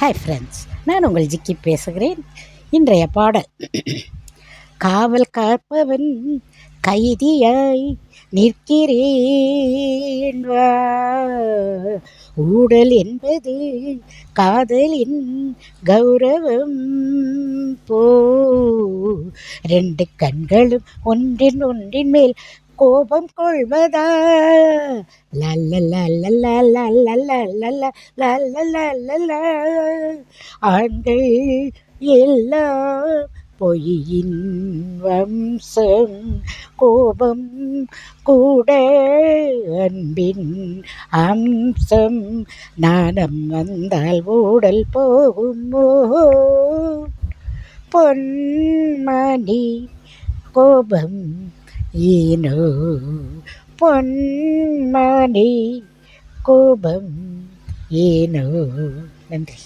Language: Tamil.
ஹாய் ஃப்ரெண்ட்ஸ், நான் உங்கள் ஜிக்கி பேசுகிறேன். இன்றைய பாடல், காவல் காப்பவன் கைதியாய் நிற்கிறேன் வா. ஊடல் என்பது காதலின் கௌரவம் போ. ரெண்டு கண்களும் ஒன்றின் ஒன்றின் மேல் கோபம் கொள்வதா? ஆண்கள் எல்லாம் பொய்யின் வம்சம், கோபம் கூட அன்பின் அம்சம். நாணம் வந்தால் ஊடல் போகுமோ? பொன்மணி கோபம் ஏனோ? பொன்மணி கோபம் ஏனோ? நன்றி.